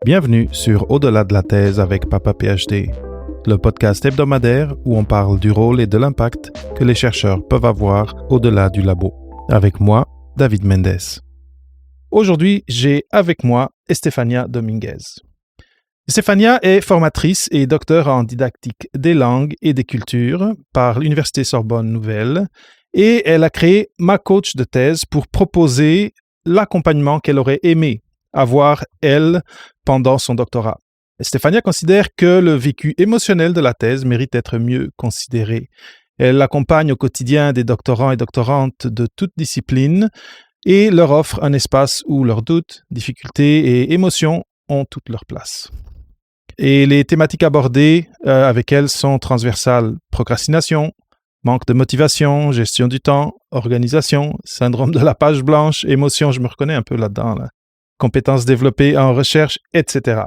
Bienvenue sur Au-delà de la thèse avec Papa PhD, le podcast hebdomadaire où on parle du rôle et de l'impact que les chercheurs peuvent avoir au-delà du labo. Avec moi, David Mendes. Aujourd'hui, j'ai avec moi Estefania Dominguez. Estefania est formatrice et docteur en didactique des langues et des cultures par l'Université Sorbonne Nouvelle et elle a créé Ma Coach de thèse pour proposer l'accompagnement qu'elle aurait aimé avoir, elle, pendant son doctorat. Estefania considère que le vécu émotionnel de la thèse mérite d'être mieux considéré. Elle accompagne au quotidien des doctorants et doctorantes de toutes disciplines et leur offre un espace où leurs doutes, difficultés et émotions ont toute leur place. Et les thématiques abordées avec elle sont transversales: procrastination, manque de motivation, gestion du temps, organisation, syndrome de la page blanche, émotion, je me reconnais un peu là-dedans, compétences développées en recherche, etc.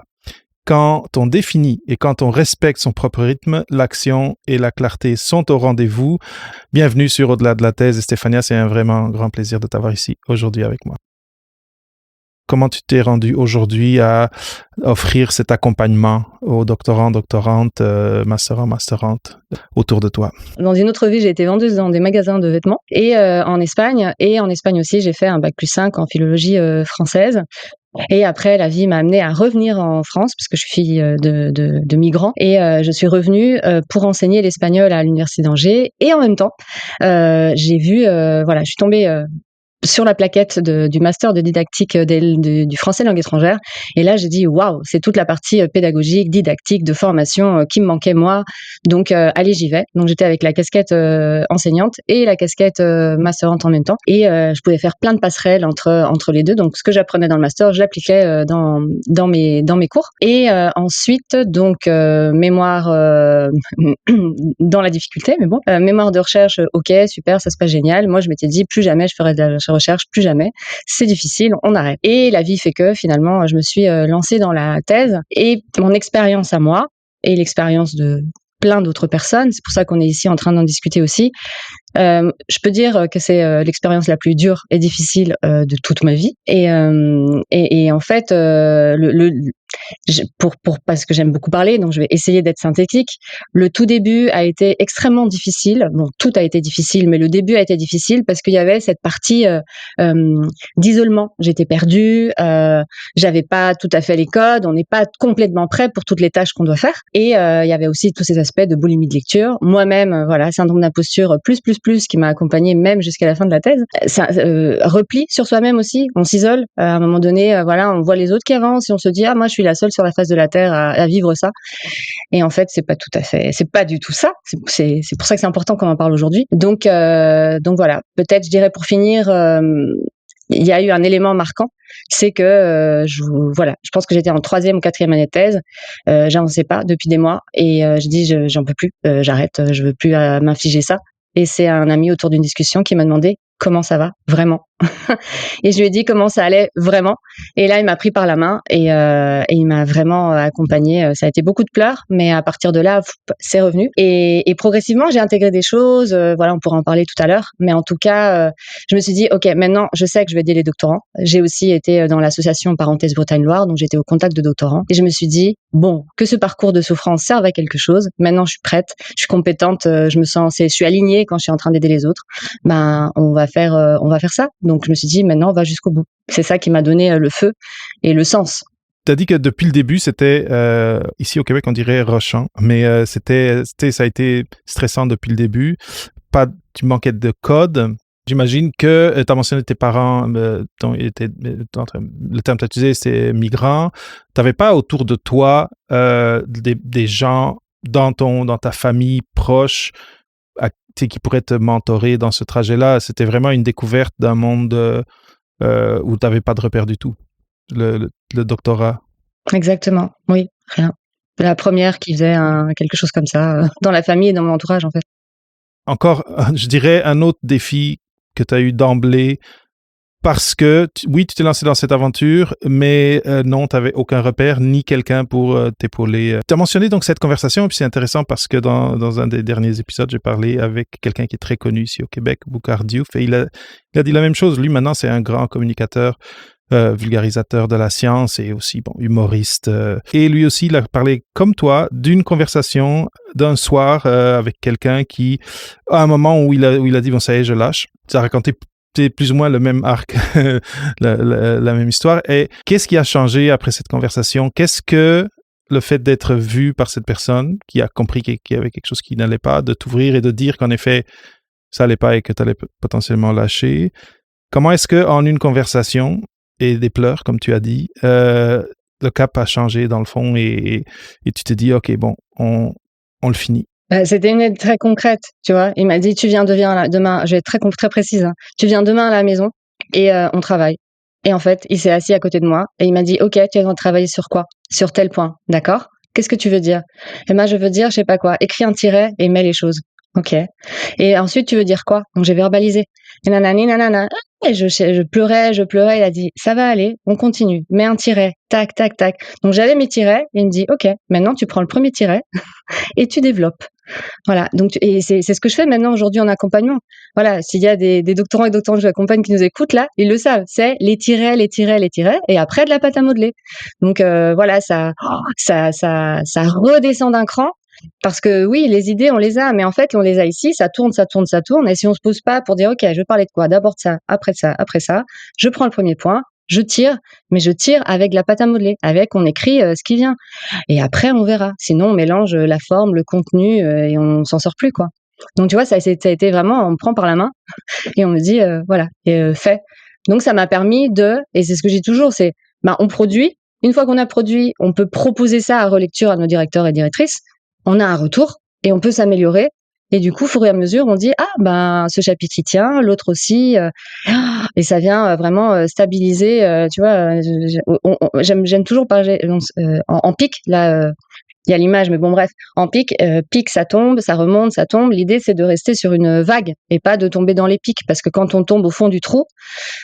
Quand on définit et quand on respecte son propre rythme, l'action et la clarté sont au rendez-vous. Bienvenue sur Au-delà de la thèse, Estefania, c'est un vraiment grand plaisir de t'avoir ici aujourd'hui avec moi. Comment tu t'es rendu aujourd'hui à offrir cet accompagnement aux doctorants, doctorantes, masterants, masterantes autour de toi? Dans une autre vie, j'ai été vendeuse dans des magasins de vêtements et en Espagne. Et en Espagne aussi, j'ai fait un bac+5 en philologie française. Et après, la vie m'a amenée à revenir en France, parce que je suis fille de migrants. Et je suis revenue pour enseigner l'espagnol à l'Université d'Angers. Et en même temps, j'ai vu, je suis tombée sur la plaquette du master de didactique du français langue étrangère. Et là, j'ai dit, waouh, c'est toute la partie pédagogique, didactique, de formation qui me manquait moi. Donc, allez, j'y vais. Donc, j'étais avec la casquette enseignante et la casquette masterante en même temps. Et je pouvais faire plein de passerelles entre les deux. Donc, ce que j'apprenais dans le master, je l'appliquais dans mes cours. Et ensuite, donc, mémoire dans la difficulté, mais bon, mémoire de recherche, ok, super, ça se passe génial. Moi, je m'étais dit, plus jamais je ferai de la recherche, plus jamais. C'est difficile, on arrête. Et la vie fait que finalement, je me suis lancée dans la thèse et mon expérience à moi et l'expérience de plein d'autres personnes, c'est pour ça qu'on est ici en train d'en discuter aussi. Je peux dire que c'est l'expérience la plus dure et difficile de toute ma vie. Et en fait, parce que j'aime beaucoup parler, donc je vais essayer d'être synthétique. Le tout début a été extrêmement difficile. Bon, tout a été difficile, mais le début a été difficile parce qu'il y avait cette partie d'isolement. J'étais perdue, j'avais pas tout à fait les codes, on n'est pas complètement prêt pour toutes les tâches qu'on doit faire. Et il y avait aussi tous ces aspects de boulimie de lecture. Moi-même, syndrome d'imposture plus qui m'a accompagnée même jusqu'à la fin de la thèse. Repli sur soi-même aussi. On s'isole. À un moment donné, on voit les autres qui avancent et on se dit, moi, je suis la seule sur la face de la Terre à vivre ça. Et en fait, c'est pas du tout ça. C'est pour ça que c'est important qu'on en parle aujourd'hui. Donc voilà. Peut-être, je dirais pour finir, il y a eu un élément marquant, c'est que je pense que j'étais en 3e ou 4e année de thèse, j'avançais pas depuis des mois et je dis j'en peux plus, j'arrête, je veux plus m'infliger ça. Et c'est un ami autour d'une discussion qui m'a demandé comment ça va vraiment. Et je lui ai dit comment ça allait vraiment. Et là, il m'a pris par la main et il m'a vraiment accompagnée. Ça a été beaucoup de pleurs, mais à partir de là, c'est revenu. Et progressivement, j'ai intégré des choses. On pourra en parler tout à l'heure. Mais en tout cas, je me suis dit, ok, maintenant, je sais que je vais aider les doctorants. J'ai aussi été dans l'association Parenthèse Bretagne-Loire, donc j'étais au contact de doctorants. Et je me suis dit, bon, que ce parcours de souffrance serve à quelque chose. Maintenant, je suis prête, je suis compétente, je suis alignée quand je suis en train d'aider les autres. On va faire ça. Donc, je me suis dit, maintenant, on va jusqu'au bout. C'est ça qui m'a donné le feu et le sens. Tu as dit que depuis le début, c'était, ici au Québec, on dirait rushant, mais ça a été stressant depuis le début. Tu manquais de code. J'imagine que tu as mentionné tes parents, le terme que tu as utilisé, c'est migrants. Tu n'avais pas autour de toi des gens dans ta famille proche qui pourraient te mentorer dans ce trajet-là. C'était vraiment une découverte d'un monde où tu n'avais pas de repère du tout, le doctorat. Exactement, oui, rien. La première qui faisait quelque chose comme ça dans la famille et dans mon entourage, en fait. Encore, je dirais, un autre défi que tu as eu d'emblée, parce que, tu t'es lancé dans cette aventure, mais non, tu n'avais aucun repère, ni quelqu'un pour t'épauler. Tu as mentionné donc cette conversation, et puis c'est intéressant parce que dans un des derniers épisodes, j'ai parlé avec quelqu'un qui est très connu ici au Québec, Boukhar Diouf, et il a dit la même chose. Lui, maintenant, c'est un grand communicateur vulgarisateur de la science et aussi humoriste. Et lui aussi, il a parlé, comme toi, d'une conversation d'un soir avec quelqu'un qui, à un moment où il a dit, bon, ça y est, je lâche. Ça a raconté plus ou moins le même arc, la même histoire. Et qu'est-ce qui a changé après cette conversation? Qu'est-ce que le fait d'être vu par cette personne qui a compris qu'il y avait quelque chose qui n'allait pas, de t'ouvrir et de dire qu'en effet, ça n'allait pas et que tu allais potentiellement lâcher. Comment est-ce qu'en une conversation et des pleurs, comme tu as dit, le cap a changé dans le fond et tu t'es dit, OK, bon, on le finit? C'était une aide très concrète, tu vois. Il m'a dit, tu viens demain, je vais être très précise, hein. Tu viens demain à la maison et on travaille. Et en fait, il s'est assis à côté de moi et il m'a dit, OK, tu es en train de travailler sur quoi? Sur tel point, d'accord? Qu'est-ce que tu veux dire? Et moi, je veux dire, je sais pas quoi, écris un tiret et mets les choses. OK. Et ensuite, tu veux dire quoi? Donc, j'ai verbalisé. Et nanani, nanana. Et je pleurais. Il a dit, ça va aller, on continue. Mets un tiret. Tac, tac, tac. Donc, j'avais mes tirets et il me dit, OK, maintenant, tu prends le premier tiret et tu développes. Voilà. Donc, et c'est ce que je fais maintenant aujourd'hui en accompagnement. Voilà. S'il y a des doctorants et doctorantes que j'accompagne qui nous écoutent là, ils le savent. C'est les tirets, et après de la pâte à modeler. Donc, voilà, ça redescend d'un cran. Parce que oui, les idées, on les a, mais en fait, on les a ici, ça tourne. Et si on se pose pas pour dire, OK, je vais parler de quoi? D'abord de ça, après ça, je prends le premier point, je tire, mais je tire avec la pâte à modeler, on écrit ce qui vient. Et après, on verra. Sinon, on mélange la forme, le contenu, et on s'en sort plus, quoi. Donc, tu vois, ça a été vraiment, on me prend par la main et on me dit, voilà, fais. Donc, ça m'a permis et c'est ce que je dis toujours, c'est, on produit. Une fois qu'on a produit, on peut proposer ça à relecture à nos directeurs et directrices. On a un retour et on peut s'améliorer. Et du coup, au fur et à mesure, on dit, ce chapitre y tient, l'autre aussi. Et ça vient vraiment stabiliser, tu vois. J'aime toujours parler en pic, là, il y a l'image, mais bon, bref, en pic, ça tombe, ça remonte, ça tombe. L'idée, c'est de rester sur une vague et pas de tomber dans les pics. Parce que quand on tombe au fond du trou,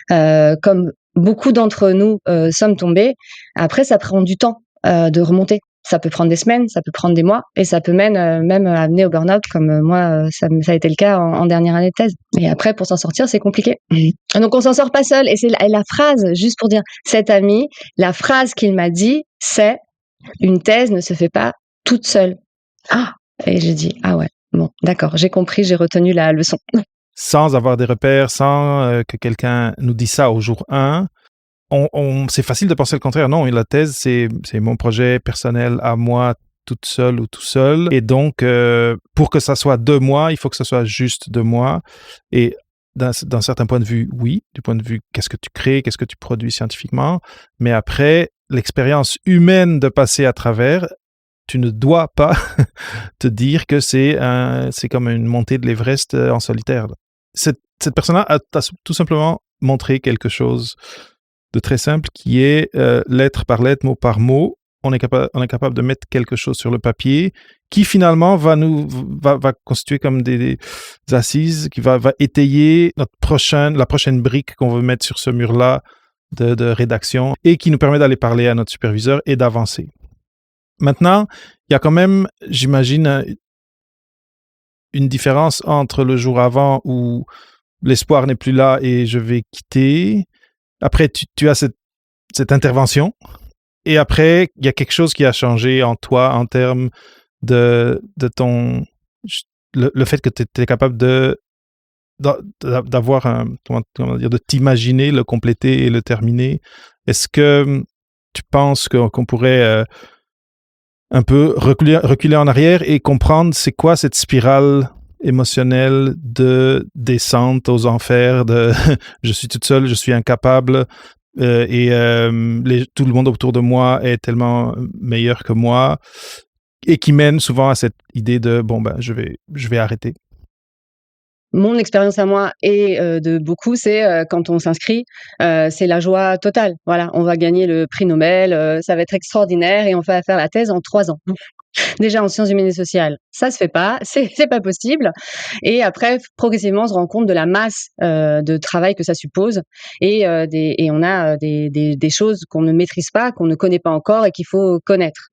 comme beaucoup d'entre nous sommes tombés, après, ça prend du temps de remonter. Ça peut prendre des semaines, ça peut prendre des mois, et ça peut même amener au burn-out, comme moi, ça a été le cas en dernière année de thèse. Et après, pour s'en sortir, c'est compliqué. Donc, on s'en sort pas seul. Et c'est la phrase, juste pour dire, cet ami, la phrase qu'il m'a dit, c'est « Une thèse ne se fait pas toute seule ». Et j'ai dit « Ah ouais, bon, d'accord, j'ai compris, j'ai retenu la leçon ». Sans avoir des repères, sans que quelqu'un nous dise ça au jour 1, c'est facile de penser le contraire. Non, la thèse, c'est mon projet personnel à moi, toute seule ou tout seul. Et donc, pour que ça soit de moi, il faut que ça soit juste de moi. Et d'un certain point de vue, oui, du point de vue qu'est-ce que tu crées, qu'est-ce que tu produis scientifiquement. Mais après, l'expérience humaine de passer à travers, tu ne dois pas te dire que c'est comme une montée de l'Everest en solitaire. Cette personne-là a tout simplement montré quelque chose de très simple qui est lettre par lettre, mot par mot. On est capable de mettre quelque chose sur le papier qui finalement va constituer comme des assises, qui va étayer la prochaine brique qu'on veut mettre sur ce mur-là de rédaction et qui nous permet d'aller parler à notre superviseur et d'avancer. Maintenant, il y a quand même, j'imagine, une différence entre le jour avant où l'espoir n'est plus là et je vais quitter. Après, tu as cette intervention. Et après, il y a quelque chose qui a changé en toi en termes de ton... Le fait que tu es capable d'avoir comment dire, de t'imaginer, le compléter et le terminer. Est-ce que tu penses qu'on pourrait un peu reculer en arrière et comprendre c'est quoi cette spirale émotionnelle de descente aux enfers, de je suis toute seule, je suis incapable tout le monde autour de moi est tellement meilleur que moi et qui mène souvent à cette idée de je vais arrêter. Mon expérience à moi et de beaucoup, c'est quand on s'inscrit, c'est la joie totale. Voilà, on va gagner le prix Nobel, ça va être extraordinaire et on va faire la thèse en 3 ans. Déjà en sciences humaines et sociales, ça se fait pas, c'est pas possible. Et après, progressivement, on se rend compte de la masse de travail que ça suppose et on a des choses qu'on ne maîtrise pas, qu'on ne connaît pas encore et qu'il faut connaître.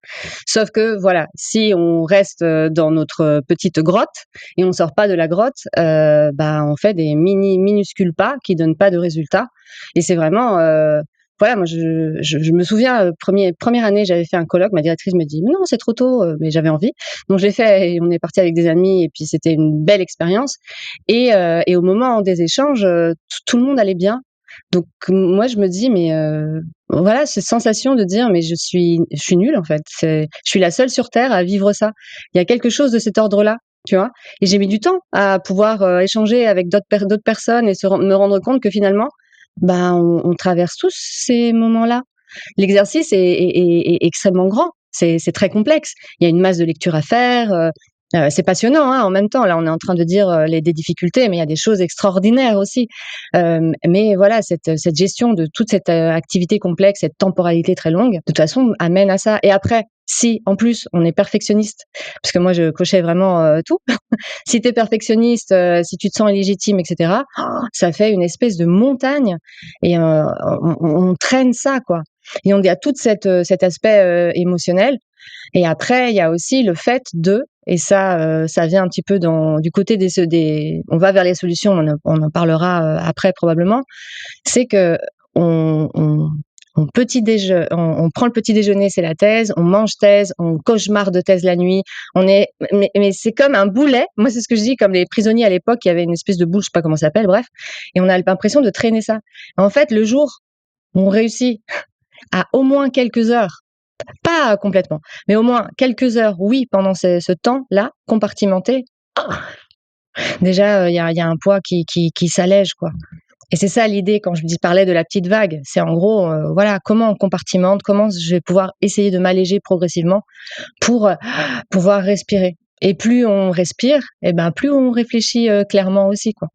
Sauf que voilà, si on reste dans notre petite grotte et on sort pas de la grotte, on fait des minuscules pas qui donnent pas de résultats. Et c'est vraiment voilà, moi je me souviens, première année, j'avais fait un colloque, ma directrice me dit: «Mais non, c'est trop tôt», mais j'avais envie. Donc je l'ai fait et on est partis avec des amis et puis c'était une belle expérience et au moment des échanges, tout le monde allait bien. Donc moi je me dis: «Mais voilà, cette sensation de dire: «Mais je suis nulle en fait, je suis la seule sur terre à vivre ça». Il y a quelque chose de cet ordre-là, tu vois? Et j'ai mis du temps à pouvoir, échanger avec d'autres personnes et me rendre compte que finalement, ben, on traverse tous ces moments-là. L'exercice est extrêmement grand, c'est très complexe. Il y a une masse de lecture à faire, c'est passionnant, hein, en même temps. Là, on est en train de dire, des difficultés, mais il y a des choses extraordinaires aussi. Mais voilà, cette gestion de toute cette, activité complexe, cette temporalité très longue, de toute façon, amène à ça. Et après, si, en plus, on est perfectionniste, parce que moi, je cochais vraiment, tout. Si tu es perfectionniste, si tu te sens illégitime et cetera, ça fait une espèce de montagne et on traîne ça, quoi. Et donc il y a tout cet aspect, émotionnel et après il y a aussi le fait de et ça, ça vient un petit peu du côté des on va vers les solutions, on en parlera, après probablement. C'est que on on prend le petit déjeuner, c'est la thèse, on mange thèse, on cauchemarde de thèse la nuit, mais c'est comme un boulet. Moi, c'est ce que je dis, comme les prisonniers à l'époque, il y avait une espèce de boule, je sais pas comment ça s'appelle, bref. Et on a l'impression de traîner ça. En fait, le jour où on réussit à au moins quelques heures, pas complètement, mais au moins quelques heures, oui, pendant ce temps-là, compartimenté, déjà, il y a un poids qui s'allège, quoi. Et c'est ça l'idée quand je parlais de la petite vague. C'est en gros, voilà, comment on compartimente, comment je vais pouvoir essayer de m'alléger progressivement pour pouvoir respirer. Et plus on respire, et ben plus on réfléchit clairement aussi, quoi.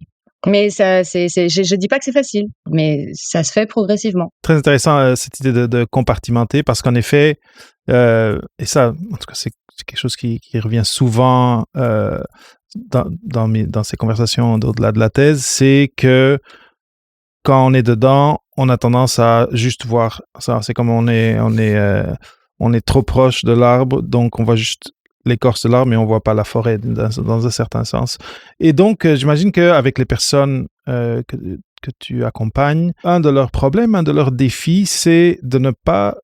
Mais ça, je dis pas que c'est facile, mais ça se fait progressivement. Très intéressant cette idée de compartimenter parce qu'en effet, et ça, en tout cas, c'est quelque chose qui revient souvent dans ces conversations au-delà de la thèse, c'est que quand on est dedans, on a tendance à juste voir ça. C'est comme on est trop proche de l'arbre, donc on voit juste l'écorce de l'arbre, mais on voit pas la forêt dans un certain sens. Et donc, j'imagine qu'avec les personnes que tu accompagnes, un de leurs problèmes, un de leurs défis, c'est de ne pas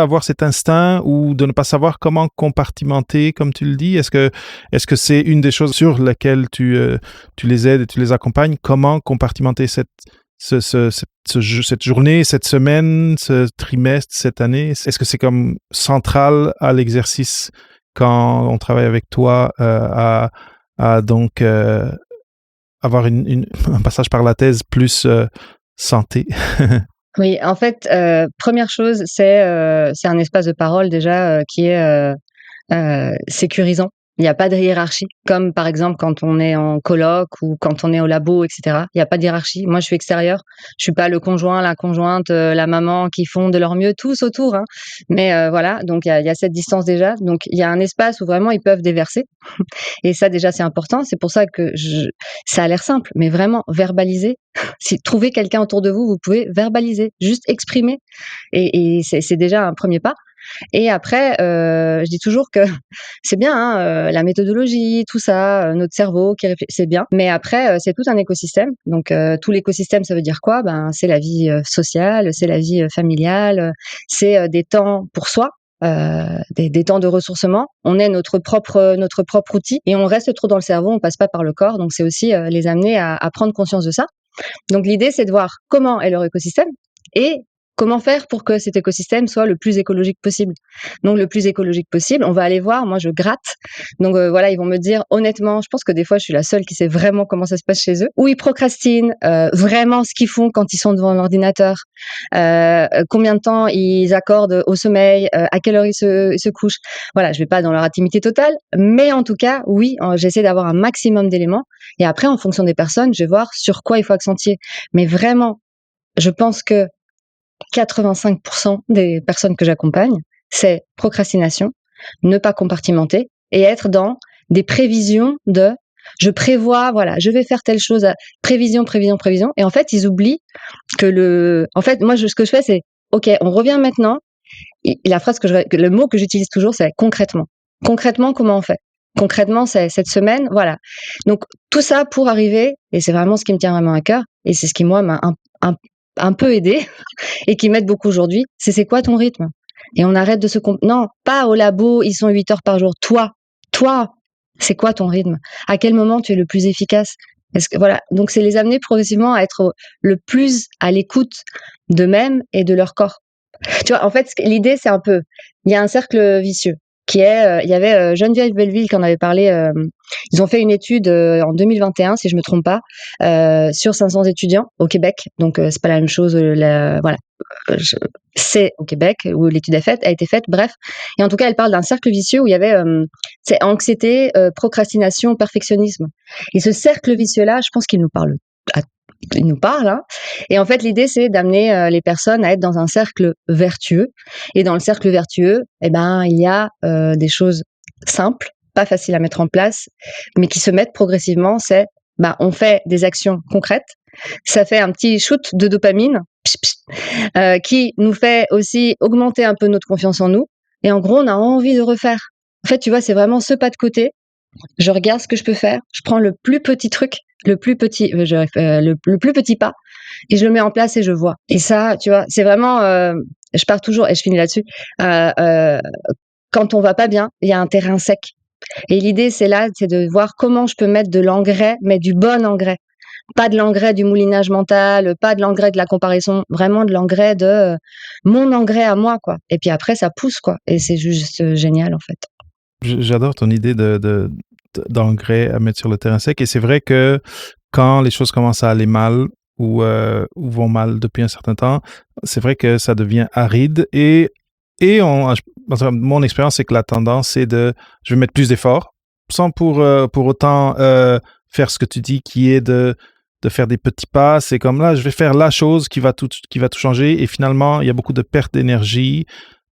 avoir cet instinct ou de ne pas savoir comment compartimenter, comme tu le dis. Est-ce que c'est une des choses sur lesquelles tu les aides et tu les accompagnes? Comment compartimenter cette journée, cette semaine, ce trimestre, cette année? Est-ce que c'est comme central à l'exercice quand on travaille avec toi à donc avoir un passage par la thèse plus santé? Oui, en fait, première chose, c'est un espace de parole déjà, qui est, sécurisant. Il y a pas de hiérarchie, comme par exemple quand on est en coloc ou quand on est au labo et cetera. Il y a pas de hiérarchie. Moi, je suis extérieure. Je suis pas le conjoint, la conjointe, la maman qui font de leur mieux tous autour, hein. Mais voilà, donc il y a cette distance déjà. Donc il y a un espace où vraiment ils peuvent déverser et ça déjà c'est important. C'est pour ça que ça a l'air simple, mais vraiment verbaliser. Si trouvez quelqu'un autour de vous, vous pouvez verbaliser, juste exprimer et c'est déjà un premier pas. Et après, je dis toujours que c'est bien, hein, la méthodologie, tout ça, notre cerveau qui réfléchit, c'est bien. Mais après, c'est tout un écosystème. Donc, tout l'écosystème, ça veut dire quoi? Ben, c'est la vie sociale, c'est la vie familiale, c'est des temps pour soi. Des temps de ressourcement. On est notre propre outil et on reste trop dans le cerveau, on passe pas par le corps. Donc, c'est aussi les amener à prendre conscience de ça. Donc, l'idée, c'est de voir comment est leur écosystème et comment faire pour que cet écosystème soit le plus écologique possible. Donc, le plus écologique possible, on va aller voir, moi je gratte. Donc voilà, ils vont me dire, honnêtement, je pense que des fois je suis la seule qui sait vraiment comment ça se passe chez eux. Ou ils procrastinent, vraiment ce qu'ils font quand ils sont devant l'ordinateur. Combien de temps ils accordent au sommeil, à quelle heure ils se couchent. Voilà, je vais pas dans leur intimité totale, mais en tout cas, oui, j'essaie d'avoir un maximum d'éléments. Et après, en fonction des personnes, je vais voir sur quoi il faut accentuer. Mais vraiment, je pense que 85% des personnes que j'accompagne, c'est procrastination, ne pas compartimenter et être dans des prévisions de je prévois, voilà, je vais faire telle chose, prévision, prévision, prévision. Et en fait, ils oublient que en fait, moi, ce que je fais, c'est, OK, on revient maintenant. Et le mot que j'utilise toujours, c'est concrètement. Concrètement, comment on fait? Concrètement, c'est cette semaine, voilà. Donc, tout ça pour arriver, et c'est vraiment ce qui me tient vraiment à cœur, et c'est ce qui, moi, m'a un peu aidé et qui m'aide beaucoup aujourd'hui, c'est quoi ton rythme? Et on arrête de non, pas au labo, ils sont 8 heures par jour. Toi, c'est quoi ton rythme? À quel moment tu es le plus efficace? Voilà, donc c'est les amener progressivement à être le plus à l'écoute d'eux-mêmes et de leur corps. Tu vois, en fait, l'idée, c'est un peu, il y a un cercle vicieux qui est, il y avait Geneviève Belleville qui en avait parlé. Ils ont fait une étude en 2021, si je me trompe pas, sur 500 étudiants au Québec. Donc c'est pas la même chose. Voilà, c'est au Québec où l'étude a été faite. Bref, et en tout cas, elle parle d'un cercle vicieux où il y avait c'est anxiété, procrastination, perfectionnisme. Et ce cercle vicieux-là, je pense qu'il nous parle. Il nous parle, hein. Et en fait, l'idée, c'est d'amener les personnes à être dans un cercle vertueux. Et dans le cercle vertueux, eh ben, il y a des choses simples, pas faciles à mettre en place, mais qui se mettent progressivement. C'est, on fait des actions concrètes. Ça fait un petit shoot de dopamine qui nous fait aussi augmenter un peu notre confiance en nous. Et en gros, on a envie de refaire. En fait, tu vois, c'est vraiment ce pas de côté. Je regarde ce que je peux faire. Je prends le plus petit truc, le plus petit pas, et je le mets en place et je vois. Et ça, tu vois, c'est vraiment. Je pars toujours et je finis là-dessus. Quand on va pas bien, il y a un terrain sec. Et l'idée, c'est de voir comment je peux mettre de l'engrais, mais du bon engrais. Pas de l'engrais du moulinage mental, pas de l'engrais de la comparaison, vraiment de l'engrais de mon engrais à moi, quoi. Et puis après, ça pousse, quoi. Et c'est juste génial, en fait. J'adore ton idée d'engrais à mettre sur le terrain sec. Et c'est vrai que quand les choses commencent à aller mal ou vont mal depuis un certain temps, c'est vrai que ça devient aride. Mon expérience, c'est que la tendance, c'est je vais mettre plus d'efforts, sans pour autant faire ce que tu dis, qui est de faire des petits pas. C'est comme là, je vais faire la chose qui va tout changer. Et finalement, il y a beaucoup de perte d'énergie.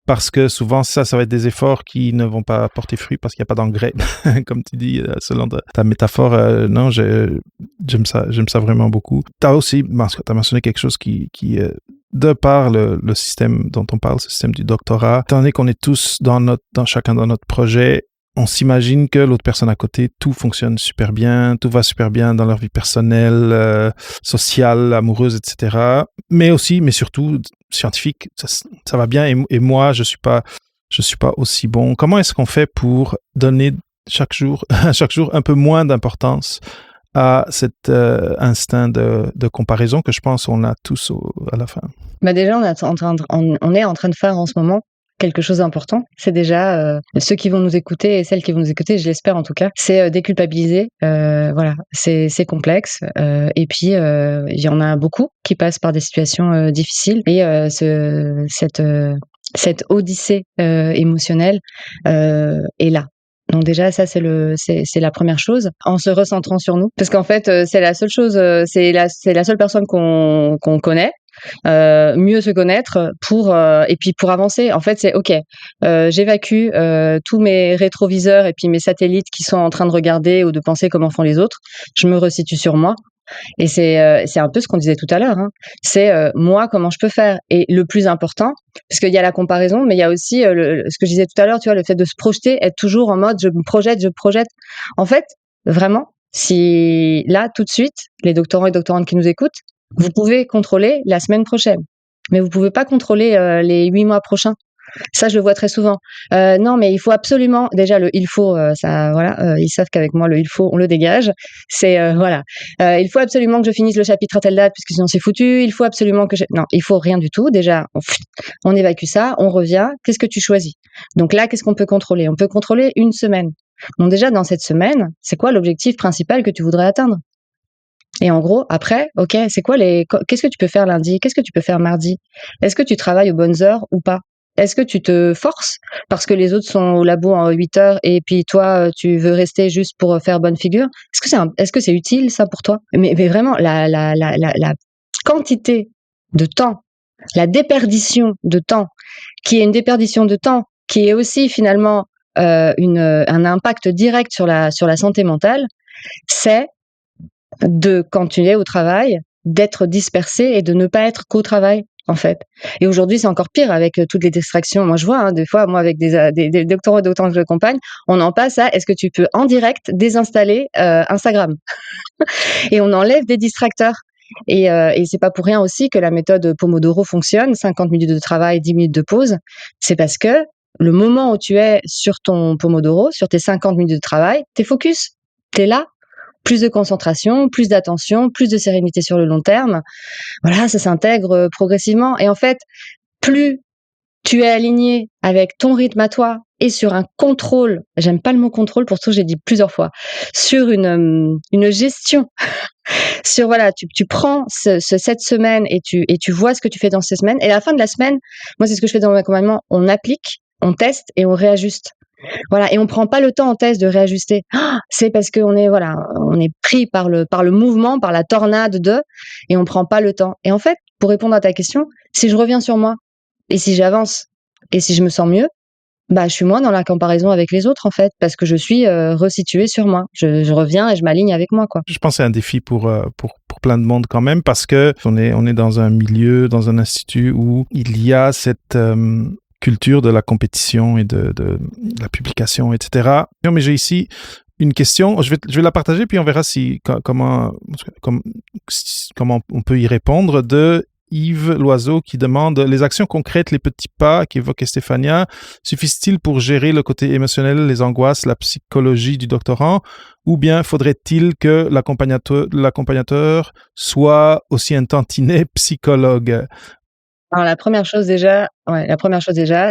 Parce que souvent, ça va être des efforts qui ne vont pas porter fruit parce qu'il n'y a pas d'engrais, comme tu dis, selon ta métaphore. Non, j'aime ça vraiment beaucoup. Tu as aussi t'as mentionné quelque chose qui de par le système dont on parle, ce système du doctorat, étant donné qu'on est tous chacun dans notre projet, on s'imagine que l'autre personne à côté, tout fonctionne super bien, tout va super bien dans leur vie personnelle, sociale, amoureuse, etc. Mais surtout scientifique, ça va bien. Et moi, je suis pas aussi bon. Comment est-ce qu'on fait pour donner chaque jour un peu moins d'importance à cet instinct de comparaison que je pense on a tous à la fin? Déjà, on est en train de faire en ce moment quelque chose d'important. C'est déjà ceux qui vont nous écouter et celles qui vont nous écouter, je l'espère en tout cas, c'est déculpabiliser. Voilà, c'est complexe. Et puis, il y en a beaucoup qui passent par des situations difficiles. Et cette odyssée émotionnelle est là. Donc déjà, ça, c'est la première chose, en se recentrant sur nous. Parce qu'en fait, c'est la seule chose, c'est la seule personne qu'on connaît. Mieux se connaître et puis pour avancer. En fait, c'est OK. J'évacue tous mes rétroviseurs et puis mes satellites qui sont en train de regarder ou de penser comment font les autres. Je me resitue sur moi. Et c'est un peu ce qu'on disait tout à l'heure. Hein. C'est moi, comment je peux faire. Et le plus important, parce qu'il y a la comparaison, mais il y a aussi ce que je disais tout à l'heure, tu vois, le fait de se projeter, être toujours en mode je me projette. En fait, vraiment, si là, tout de suite, les doctorants et doctorantes qui nous écoutent, vous pouvez contrôler la semaine prochaine, mais vous pouvez pas contrôler les 8 mois prochains. Ça, je le vois très souvent. Non, mais il faut absolument, déjà le il faut, ça, voilà, ils savent qu'avec moi le il faut, on le dégage. C'est voilà, il faut absolument que je finisse le chapitre à telle date puisque sinon c'est foutu. Il faut absolument que non, il faut rien du tout. Déjà, on évacue ça, on revient. Qu'est-ce que tu choisis? Donc là, qu'est-ce qu'on peut contrôler? On peut contrôler une semaine. Donc déjà dans cette semaine, c'est quoi l'objectif principal que tu voudrais atteindre? Et en gros, après, OK, qu'est-ce que tu peux faire lundi? Qu'est-ce que tu peux faire mardi? Est-ce que tu travailles aux bonnes heures ou pas? Est-ce que tu te forces parce que les autres sont au labo en 8 heures et puis toi, tu veux rester juste pour faire bonne figure? Est-ce que c'est utile ça pour toi? Mais vraiment, la quantité de temps, la déperdition de temps, qui est une déperdition de temps, qui est aussi finalement un impact direct sur la santé mentale, c'est de continuer au travail, d'être dispersé et de ne pas être qu'au travail, en fait. Et aujourd'hui, c'est encore pire avec toutes les distractions. Moi, je vois, hein, des fois, moi, avec des doctorants et doctorantes que j'accompagne, on en passe à est-ce que tu peux en direct désinstaller Instagram et on enlève des distracteurs. Et c'est pas pour rien aussi que la méthode Pomodoro fonctionne, 50 minutes de travail, 10 minutes de pause. C'est parce que le moment où tu es sur ton Pomodoro, sur tes 50 minutes de travail, tu es focus, tu es là. Plus de concentration, plus d'attention, plus de sérénité sur le long terme. Voilà, ça s'intègre progressivement. Et en fait, plus tu es aligné avec ton rythme à toi et sur un contrôle, j'aime pas le mot contrôle, pour ça j'ai dit plusieurs fois, sur une gestion, sur voilà, tu prends cette semaine et tu vois ce que tu fais dans ces semaines. Et à la fin de la semaine, moi c'est ce que je fais dans mon accompagnement, on applique, on teste et on réajuste. Voilà, et on prend pas le temps en test de réajuster. C'est parce qu'on est voilà, on est pris par le mouvement, par la tornade et on prend pas le temps. Et en fait, pour répondre à ta question, si je reviens sur moi et si j'avance et si je me sens mieux, bah je suis moins dans la comparaison avec les autres en fait, parce que je suis resituée sur moi. Je reviens et je m'aligne avec moi quoi. Je pense que c'est un défi pour plein de monde quand même, parce que on est dans un milieu, dans un institut où il y a cette culture de la compétition et de la publication, etc. Non, mais j'ai ici une question, je vais la partager, puis on verra comment on peut y répondre, de Yves Loiseau, qui demande: les actions concrètes, les petits pas qu'évoquait Stéphania, suffisent-ils pour gérer le côté émotionnel, les angoisses, la psychologie du doctorant, ou bien faudrait-il que l'accompagnateur soit aussi un tantinet psychologue? Alors la première chose déjà,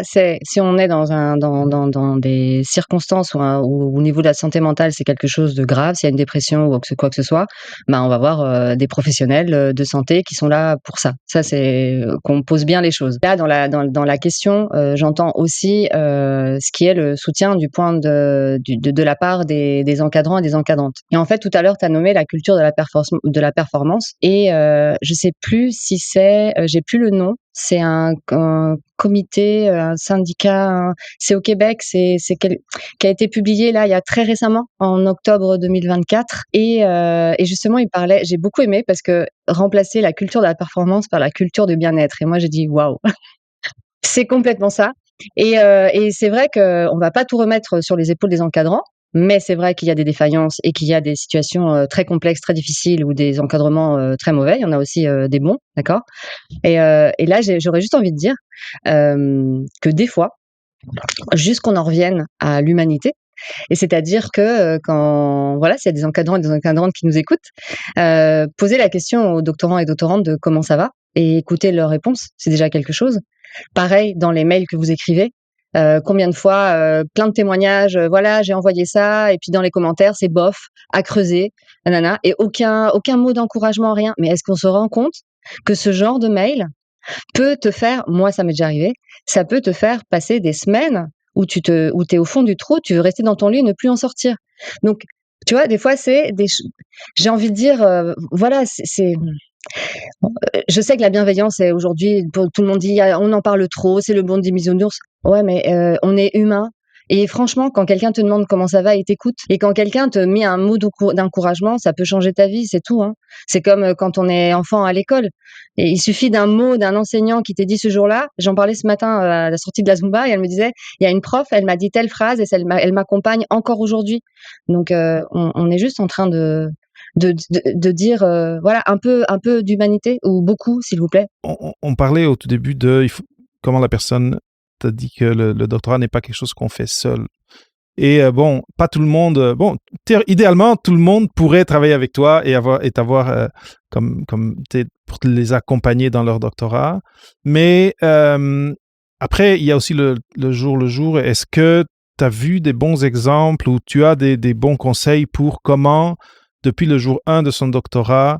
c'est si on est dans des circonstances où au niveau de la santé mentale, c'est quelque chose de grave, s'il y a une dépression ou quoi que ce soit, on va voir des professionnels de santé qui sont là pour ça. Ça, c'est qu'on pose bien les choses. Là, dans la question, j'entends aussi ce qui est le soutien du point de la part des encadrants et des encadrantes. Et en fait, tout à l'heure, tu as nommé la culture de la performance, et je sais plus si c'est, j'ai plus le nom. C'est un comité, un syndicat, c'est au Québec, qui a été publié là il y a très récemment, en octobre 2024, et justement il parlait, j'ai beaucoup aimé parce que remplacer la culture de la performance par la culture du bien-être, et moi j'ai dit waouh, c'est complètement ça. Et c'est vrai qu'on va pas tout remettre sur les épaules des encadrants, mais c'est vrai qu'il y a des défaillances et qu'il y a des situations très complexes, très difficiles, ou des encadrements très mauvais. Il y en a aussi des bons, d'accord. Et là, j'aurais juste envie de dire que des fois, juste qu'on en revienne à l'humanité, et c'est-à-dire que quand voilà, s'il y a des encadrants et des encadrantes qui nous écoutent, poser la question aux doctorants et doctorantes de comment ça va, et écouter leurs réponses, c'est déjà quelque chose. Pareil dans les mails que vous écrivez, combien de fois, plein de témoignages, voilà, j'ai envoyé ça, et puis dans les commentaires, c'est bof, à creuser, nanana, et aucun mot d'encouragement, rien. Mais est-ce qu'on se rend compte que ce genre de mail peut te faire, moi ça m'est déjà arrivé, ça peut te faire passer des semaines où t'es au fond du trou, tu veux rester dans ton lit et ne plus en sortir. Donc, tu vois, des fois, j'ai envie de dire, voilà, je sais que la bienveillance est aujourd'hui, tout le monde dit, on en parle trop, c'est le monde des bisounours. Ouais, mais on est humain. Et franchement, quand quelqu'un te demande comment ça va, il t'écoute. Et quand quelqu'un te met un mot d'encouragement, ça peut changer ta vie, c'est tout, hein. C'est comme quand on est enfant à l'école. Et il suffit d'un mot d'un enseignant qui t'ait dit ce jour-là. J'en parlais ce matin à la sortie de la Zumba, et elle me disait, il y a une prof, elle m'a dit telle phrase, et elle m'accompagne encore aujourd'hui. Donc, on est juste en train de dire, voilà, un peu d'humanité, ou beaucoup, s'il vous plaît. On parlait au tout début de comment la personne t'a dit que le doctorat n'est pas quelque chose qu'on fait seul. Et bon, pas tout le monde. Bon, idéalement, tout le monde pourrait travailler avec toi et t'avoir comme pour les accompagner dans leur doctorat. Mais après, il y a aussi le jour. Est-ce que tu as vu des bons exemples, ou tu as des bons conseils pour comment, depuis le jour 1 de son doctorat,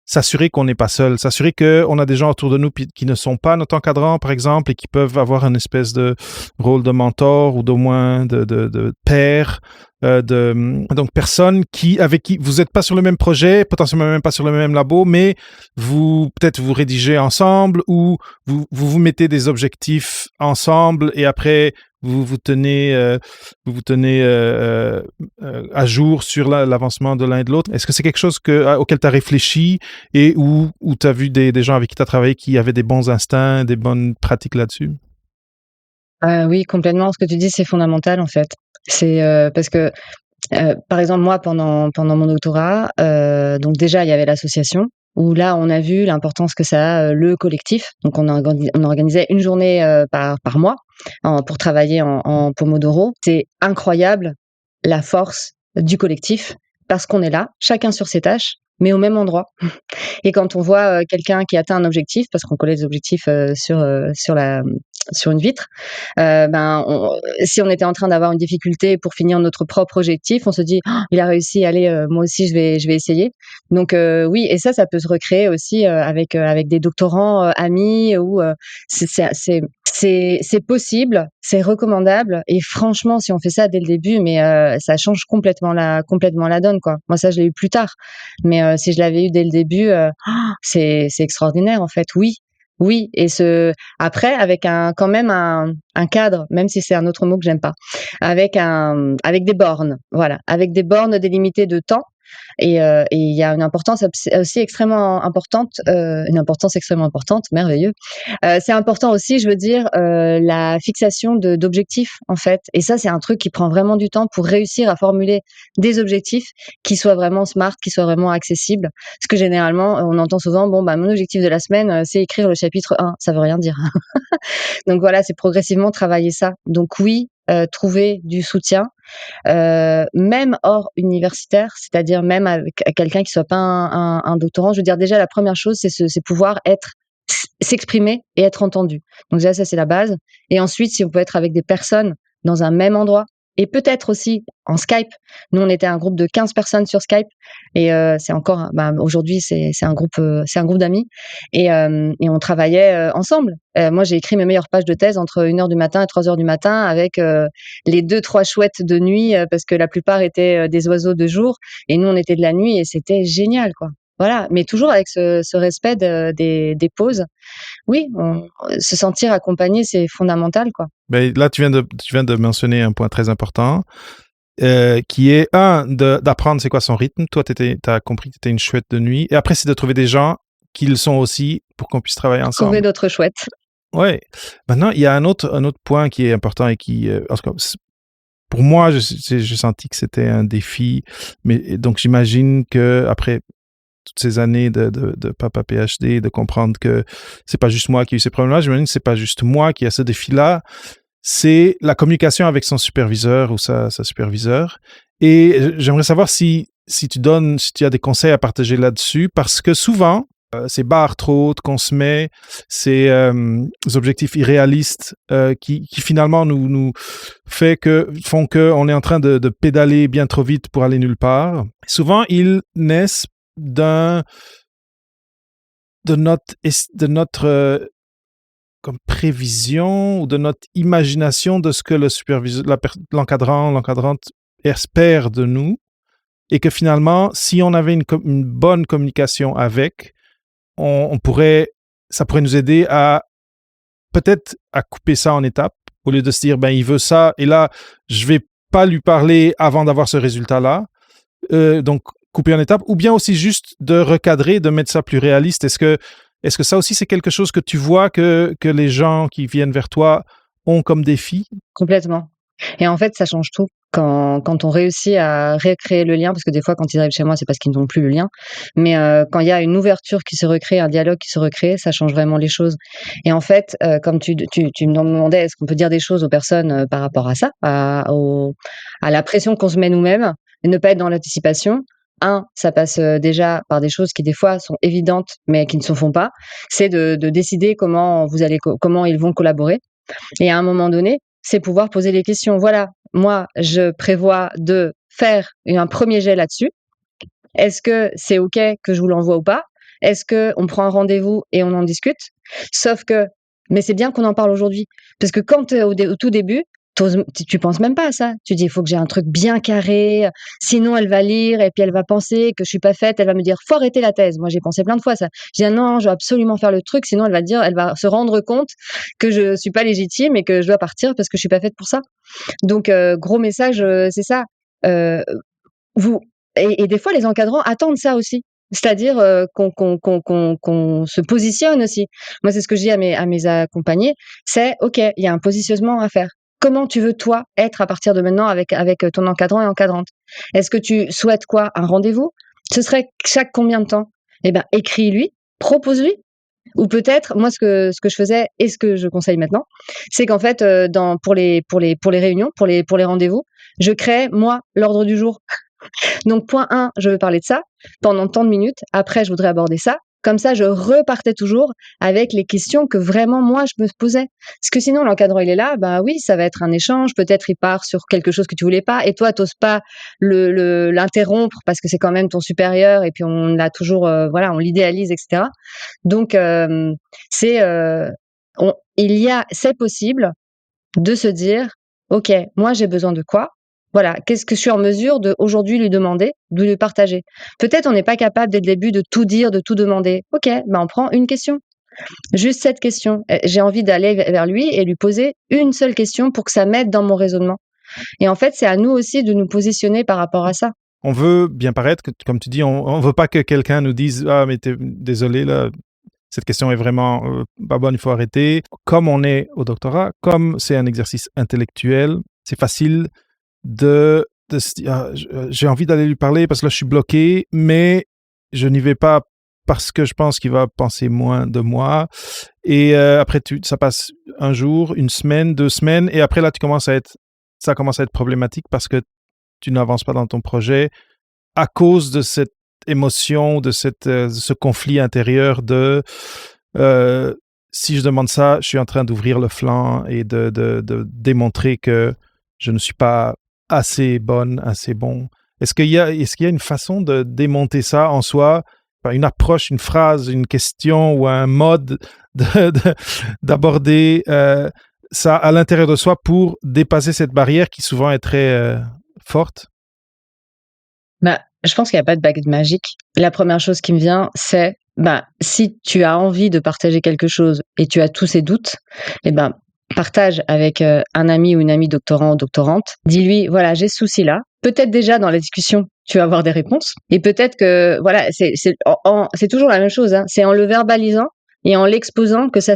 s'assurer qu'on n'est pas seul, s'assurer qu'on a des gens autour de nous qui ne sont pas notre encadrant, par exemple, et qui peuvent avoir une espèce de rôle de mentor, ou d'au moins de père, donc personne avec qui vous n'êtes pas sur le même projet, potentiellement même pas sur le même labo, mais peut-être vous rédigez ensemble, ou vous mettez des objectifs ensemble, et après vous vous tenez à jour sur l'avancement de l'un et de l'autre. Est-ce que c'est quelque chose auquel tu as réfléchi, et où tu as vu des gens avec qui tu as travaillé qui avaient des bons instincts, des bonnes pratiques là-dessus? Oui, complètement. Ce que tu dis, c'est fondamental, en fait. C'est parce que, par exemple, moi, pendant mon doctorat, donc déjà, il y avait l'association. où là, on a vu l'importance que ça a, le collectif. Donc on organisait une journée, par mois pour travailler en Pomodoro. C'est incroyable la force du collectif parce qu'on est là, chacun sur ses tâches, mais au même endroit. Et quand on voit, quelqu'un qui atteint un objectif, parce qu'on collait des objectifs, sur une vitre, si on était en train d'avoir une difficulté pour finir notre propre objectif, on se dit: «Oh, il a réussi, allez, moi aussi je vais essayer». Donc oui, et ça peut se recréer aussi, avec des doctorants, amis, ou c'est possible, c'est recommandable, et franchement, si on fait ça dès le début, mais ça change complètement la donne, quoi. Moi, ça, je l'ai eu plus tard, mais si je l'avais eu dès le début, c'est extraordinaire, en fait. Oui, oui, et après, avec quand même un cadre, même si c'est un autre mot que j'aime pas, avec des bornes, voilà, avec des bornes délimitées de temps. Et il y a une importance extrêmement importante, merveilleux. C'est important aussi, je veux dire, la fixation d'objectifs, en fait. Et ça, c'est un truc qui prend vraiment du temps pour réussir à formuler des objectifs qui soient vraiment smart, qui soient vraiment accessibles. Parce que généralement, on entend souvent, bon, mon objectif de la semaine, c'est écrire le chapitre 1. Ça veut rien dire. Donc voilà, c'est progressivement travailler ça. Donc oui, trouver du soutien, même hors universitaire, c'est-à-dire même avec quelqu'un qui soit pas un doctorant. Je veux dire, déjà, la première chose, c'est pouvoir s'exprimer et être entendu. Donc déjà, ça, c'est la base. Et ensuite, si on peut être avec des personnes dans un même endroit, et peut-être aussi en Skype. Nous, on était un groupe de 15 personnes sur Skype, et c'est encore, aujourd'hui, c'est un groupe d'amis, et on travaillait ensemble. Moi, j'ai écrit mes meilleures pages de thèse entre 1h du matin et 3h du matin avec les 2-3 chouettes de nuit, parce que la plupart étaient des oiseaux de jour, et nous, on était de la nuit, et c'était génial, quoi. Voilà, mais toujours avec ce respect des pauses. Oui, se sentir accompagné, c'est fondamental, quoi. Ben, là, tu viens de mentionner un point très important, qui est, d'apprendre c'est quoi son rythme. Toi, tu as compris que tu étais une chouette de nuit. Et après, c'est de trouver des gens qui le sont aussi pour qu'on puisse travailler ensemble. Trouver d'autres chouettes. Oui. Maintenant, il y a un autre point qui est important et qui, en tout cas, pour moi, j'ai senti que c'était un défi. Mais donc, j'imagine que après toutes ces années de papa PhD, de comprendre que c'est pas juste moi qui ai eu ces problèmes-là, j'imagine que c'est pas juste moi qui a ce défi-là, c'est la communication avec son superviseur ou sa superviseure. Et j'aimerais savoir si tu as des conseils à partager là-dessus, parce que souvent, ces barres trop hautes qu'on se met, ces objectifs irréalistes qui finalement nous font qu'on est en train de pédaler bien trop vite pour aller nulle part. Souvent, ils naissent de notre comme prévision ou de notre imagination de ce que le superviseur, l'encadrante espère de nous, et que finalement, si on avait une bonne communication avec, ça pourrait nous aider à peut-être à couper ça en étapes, au lieu de se dire, ben il veut ça, et là, je vais pas lui parler avant d'avoir ce résultat-là. Donc, couper en étapes, ou bien aussi juste de recadrer, de mettre ça plus réaliste. Est-ce que ça aussi, c'est quelque chose que tu vois que les gens qui viennent vers toi ont comme défi? Complètement. Et en fait, ça change tout. Quand on réussit à recréer le lien, parce que des fois, quand ils arrivent chez moi, c'est parce qu'ils n'ont plus le lien. Mais quand il y a une ouverture qui se recrée, un dialogue qui se recrée, ça change vraiment les choses. Et en fait, comme tu me demandais, est-ce qu'on peut dire des choses aux personnes par rapport à ça, à la pression qu'on se met nous-mêmes, et ne pas être dans l'anticipation. Ça passe déjà par des choses qui des fois sont évidentes, mais qui ne se font pas. C'est de décider comment ils vont collaborer. Et à un moment donné, c'est pouvoir poser les questions. Voilà, moi, je prévois de faire un premier jet là-dessus. Est-ce que c'est OK que je vous l'envoie ou pas? Est-ce qu'on prend un rendez-vous et on en discute? Mais c'est bien qu'on en parle aujourd'hui. Parce que quand tu es au tout début, tu penses même pas à ça. Tu dis, il faut que j'ai un truc bien carré, sinon elle va lire et puis elle va penser que je suis pas faite, elle va me dire, faut arrêter la thèse. Moi, j'ai pensé plein de fois ça. Je dis, non, je dois absolument faire le truc, sinon elle va se rendre compte que je suis pas légitime et que je dois partir parce que je suis pas faite pour ça. Donc, gros message, c'est ça. Euh, vous et des fois, les encadrants attendent ça aussi. C'est-à-dire qu'on se positionne aussi. Moi, c'est ce que je dis à mes accompagnés, c'est OK, il y a un positionnement à faire. Comment tu veux, toi, être à partir de maintenant avec ton encadrant et encadrante? Est-ce que tu souhaites quoi? Un rendez-vous? Ce serait chaque combien de temps? Eh ben, écris-lui, propose-lui. Ou peut-être, moi, ce que je faisais et ce que je conseille maintenant, c'est qu'en fait, pour les réunions, pour les rendez-vous, je crée, moi, l'ordre du jour. Donc, point 1, je veux parler de ça pendant tant de minutes. Après, je voudrais aborder ça. Comme ça, je repartais toujours avec les questions que vraiment moi je me posais. Parce que sinon, l'encadrant il est là, bah oui, ça va être un échange. Peut-être il part sur quelque chose que tu voulais pas, et toi t'oses pas l'interrompre parce que c'est quand même ton supérieur, et puis on l'a toujours, voilà, on l'idéalise, etc. Donc c'est, c'est possible de se dire, ok, moi j'ai besoin de quoi? Voilà, qu'est-ce que je suis en mesure de aujourd'hui lui demander, de lui partager. Peut-être on n'est pas capable dès le début de tout dire, de tout demander. Ok, ben on prend une question, juste cette question. J'ai envie d'aller vers lui et lui poser une seule question pour que ça m'aide dans mon raisonnement. Et en fait, c'est à nous aussi de nous positionner par rapport à ça. On veut bien paraître, comme tu dis, on veut pas que quelqu'un nous dise ah mais désolé là, cette question est vraiment pas bonne, il faut arrêter. Comme on est au doctorat, comme c'est un exercice intellectuel, c'est facile de se dire ah, j'ai envie d'aller lui parler parce que là je suis bloqué, mais je n'y vais pas parce que je pense qu'il va penser moins de moi. Et après ça passe un jour, une semaine, 2 semaines, et après là ça commence à être problématique parce que tu n'avances pas dans ton projet à cause de cette émotion, de ce conflit intérieur de si je demande ça, je suis en train d'ouvrir le flanc et de démontrer que je ne suis pas assez bonne, assez bon. Est-ce qu'il y a une façon de démonter ça en soi, une approche, une phrase, une question ou un mode d'aborder ça à l'intérieur de soi pour dépasser cette barrière qui souvent est très forte? Bah, je pense qu'il n'y a pas de baguette magique. La première chose qui me vient, c'est, bah, si tu as envie de partager quelque chose et tu as tous ces doutes, eh ben, partage avec un ami ou une amie doctorant ou doctorante. Dis-lui, voilà, j'ai ce souci-là. Peut-être déjà dans la discussion, tu vas avoir des réponses. Et peut-être que, voilà, c'est toujours la même chose, hein. C'est en le verbalisant et en l'exposant que ça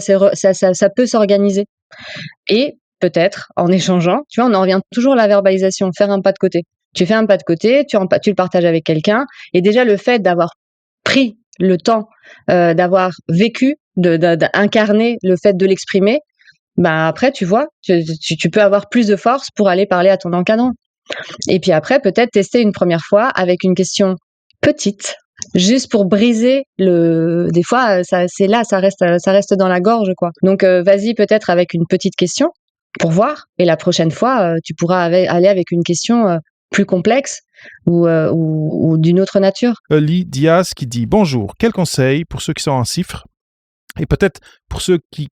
peut s'organiser. Et peut-être en échangeant, tu vois, on en revient toujours à la verbalisation, faire un pas de côté. Tu fais un pas de côté, tu le partages avec quelqu'un, et déjà le fait d'avoir pris le temps, d'avoir vécu, d'incarner le fait de l'exprimer, bah après, tu vois, tu peux avoir plus de force pour aller parler à ton encadrant. Et puis après, peut-être tester une première fois avec une question petite, juste pour briser des fois, c'est là, ça reste dans la gorge, quoi. Donc, vas-y peut-être avec une petite question pour voir. Et la prochaine fois, tu pourras aller avec une question plus complexe ou d'une autre nature. Oli Diaz qui dit bonjour, quel conseil pour ceux qui sont en CIFRE et peut-être pour ceux qui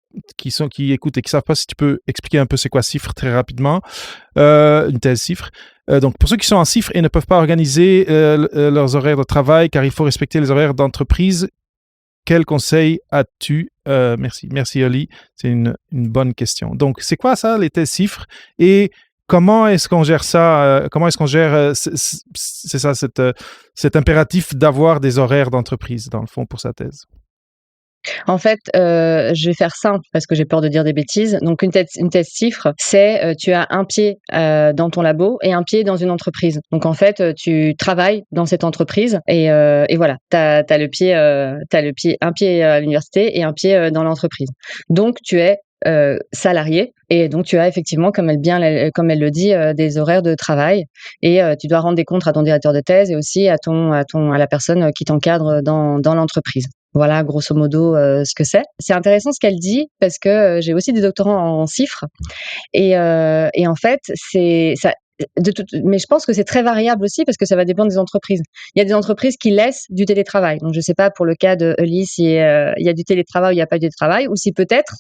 écoutent et qui ne savent pas, si tu peux expliquer un peu c'est quoi CIFRE très rapidement, une thèse CIFRE. Donc pour ceux qui sont en CIFRE et ne peuvent pas organiser leurs horaires de travail car il faut respecter les horaires d'entreprise, quel conseil as-tu? Merci Oli, c'est une bonne question. Donc c'est quoi ça les thèses CIFRE et comment est-ce qu'on gère ça? Comment est-ce qu'on gère c'est ça cet impératif d'avoir des horaires d'entreprise dans le fond pour sa thèse? En fait, je vais faire simple parce que j'ai peur de dire des bêtises. Donc une thèse CIFRE, c'est, tu as un pied, dans ton labo et un pied dans une entreprise. Donc en fait, tu travailles dans cette entreprise et voilà, tu as un pied à l'université et un pied, dans l'entreprise. Donc tu es, salarié, et donc tu as effectivement, comme elle le dit, des horaires de travail, et tu dois rendre des comptes à ton directeur de thèse et aussi à la personne qui t'encadre dans l'entreprise. Voilà, grosso modo, ce que c'est. C'est intéressant ce qu'elle dit parce que, j'ai aussi des doctorants en CIFRE, et en fait, c'est ça mais je pense que c'est très variable aussi parce que ça va dépendre des entreprises. Il y a des entreprises qui laissent du télétravail. Donc je sais pas pour le cas de Ellie si, il y a du télétravail ou il y a pas de télétravail, ou si peut-être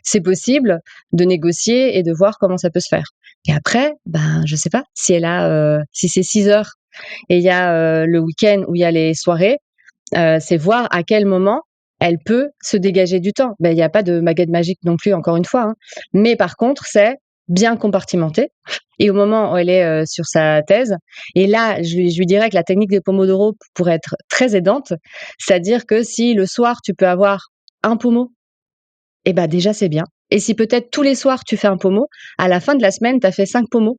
c'est possible de négocier et de voir comment ça peut se faire. Et après, ben, je sais pas si c'est 6 heures et il y a, le week-end où il y a les soirées, c'est voir à quel moment elle peut se dégager du temps. Ben, il y a pas de baguette magique non plus, encore une fois, hein. Mais par contre, c'est bien compartimenté, et au moment où elle est, sur sa thèse, et là, je lui dirais que la technique des Pomodoro pourrait être très aidante. C'est-à-dire que si le soir, tu peux avoir un pommo, et ben déjà, c'est bien. Et si peut-être tous les soirs, tu fais un pommo, à la fin de la semaine, tu as fait 5 pommos.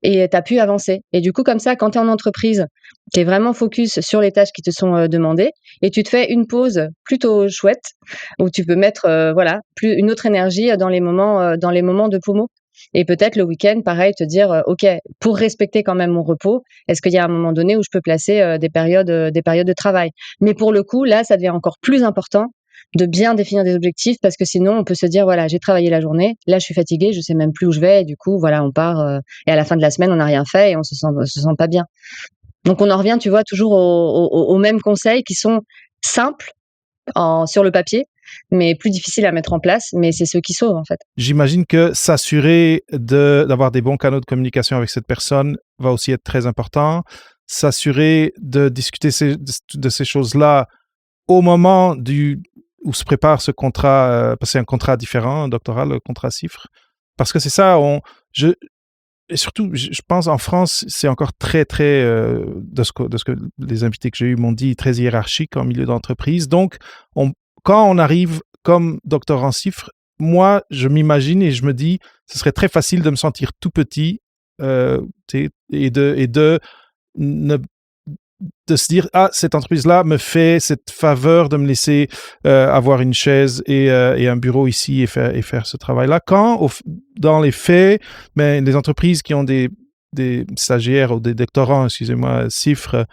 et tu as pu avancer. Et du coup, comme ça, quand tu es en entreprise, tu es vraiment focus sur les tâches qui te sont demandées et tu te fais une pause plutôt chouette où tu peux mettre une autre énergie dans les moments de pommeau. Et peut-être le week-end, pareil, te dire, OK, pour respecter quand même mon repos, est-ce qu'il y a un moment donné où je peux placer des périodes de travail? Mais pour le coup, là, ça devient encore plus important de bien définir des objectifs parce que sinon, on peut se dire, voilà, j'ai travaillé la journée, là, je suis fatiguée, je sais même plus où je vais, et du coup, voilà, on part, et à la fin de la semaine, on n'a rien fait et on se sent pas bien. Donc, on en revient, tu vois, toujours aux mêmes conseils qui sont simples sur le papier, mais plus difficiles à mettre en place, mais c'est ceux qui sauvent, en fait. J'imagine que s'assurer d'avoir des bons canaux de communication avec cette personne va aussi être très important. S'assurer de discuter de ces choses-là au moment où se prépare ce contrat, parce que c'est un contrat différent, un doctoral, le contrat CIFRE. Parce que c'est ça, et surtout, je pense en France, c'est encore très, très, de ce que les invités que j'ai eus m'ont dit, très hiérarchique en milieu d'entreprise. Donc, quand on arrive comme doctorant CIFRE, moi, je m'imagine et je me dis, ce serait très facile de me sentir tout petit et de ne de se dire, ah, cette entreprise-là me fait cette faveur de me laisser avoir une chaise et un bureau ici et faire ce travail-là. Quand, dans les faits, les entreprises qui ont des stagiaires ou des doctorants, excusez-moi, CIFRE,